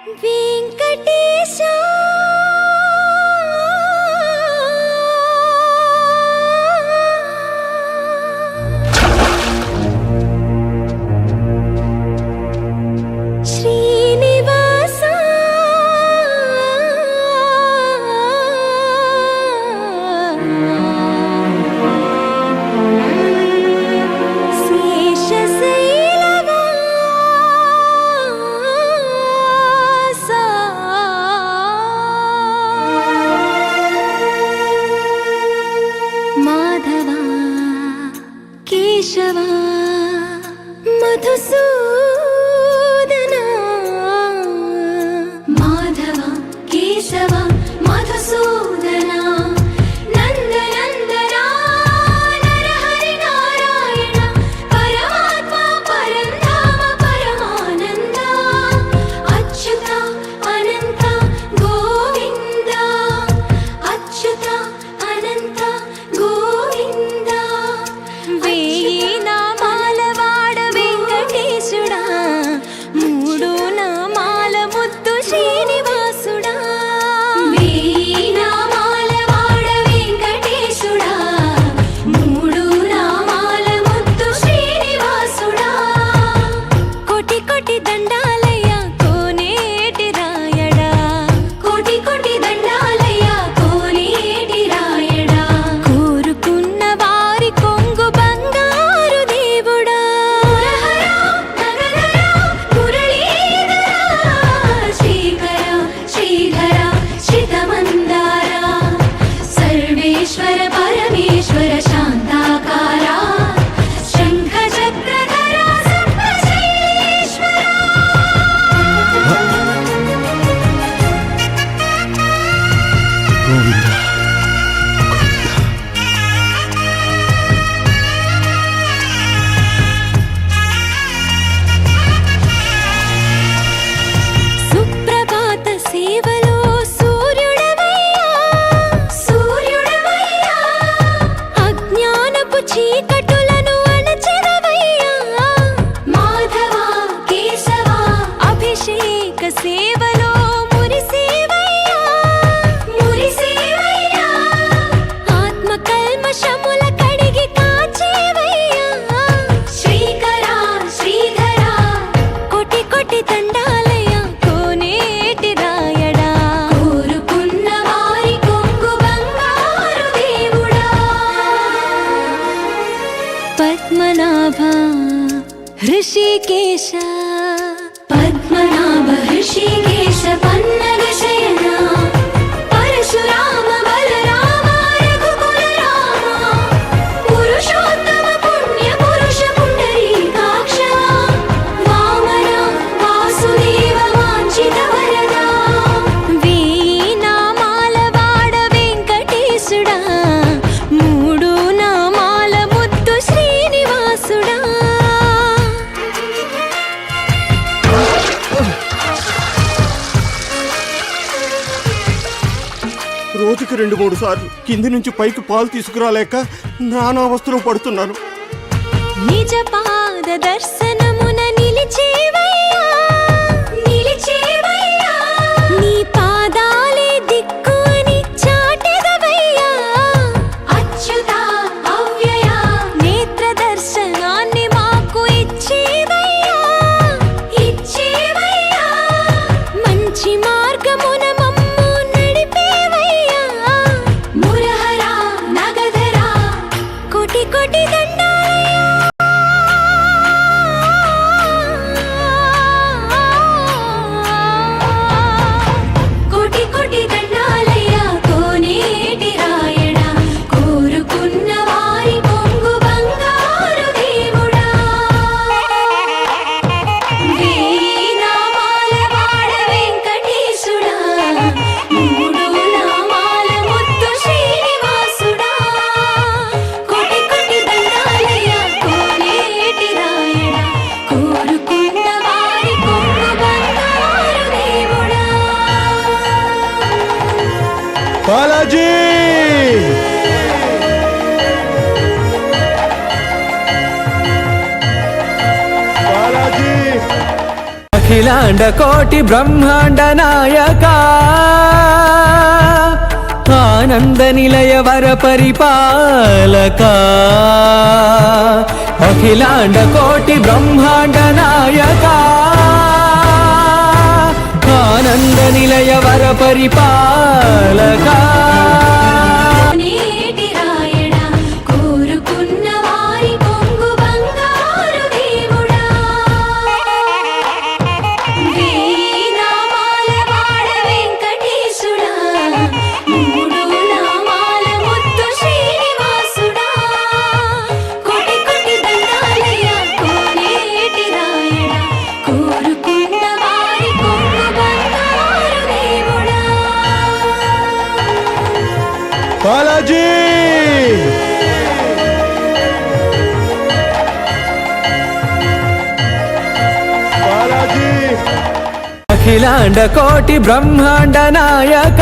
వెంకటేశా కేశవా మధుసూదనా మాధవ కేశవ మధుసూదనా నందనందనా నరహరి నారాయణ పరమాత్మ పరంధామ పరమానంద అచ్యుత అనంత గోవింద అచ్యుత అనంత గోవింద ऋषिकेश पद्मनाभ ऋषिकेश पन्नग शयना परशुराम बलराम रघुकुल रामा पुरुषोत्तम पुण्य पुरुष पुंडरीकाक्ष वामना वासुदेव वांछित वरदा वीणामाल वाड वेंकटेशुडा मूडु नामाल मुद्दु श्रीनिवासुडा రోజుకి 2-3 సార్లు కింది నుంచి పైకి పాలు తీసుకురాలేక నానా అవస్థలు పడుతున్నాను. నిజ పాద దర్శనమున నిలిచేవయ్యా నిలిచేవయ్యా నీ పాదాలే దిక్కు అని చాటెదవయ్యా అచ్యుత అవ్యయ నేత్ర దర్శనాన్ని మాకు ఇచ్చేవయ్యా ఇచ్చేవయ్యా మంచి మార్గమున కోటి దండాలయ్యా కోటి కోటి దండాలయ్యా కోనేటి రాయడ కోరుకున్న వారి కొంగు బంగారు దేవుడా వేనామాల వాడ వెంకటేశుడా మూడు నామాల ముద్దు శ్రీనివాసుడా బాలాజీ బాలాజీ అఖిలాండ కోటి బ్రహ్మాండ నాయక ఆనంద నిలయ వర పరిపాలక అఖిలాండ కోటి బ్రహ్మాండ నాయక ఆనంద నిలయ వర పరిపాలక నేటి రాయడా కోరుకున్న వారి కొంగు బంగారు దేవుడా వేనామాల వాడ వెంకటేశుడా మూడు నామాల ముత్తు శ్రీనివాసుడా కోటి కోటి దండాలయ్యా కోనేటి రాయడా కోరుకున్న వారి కొంగు బంగారు దేవుడా బాలాజీ బాలాజీ అఖిలాండ కోటి బ్రహ్మాండ నాయక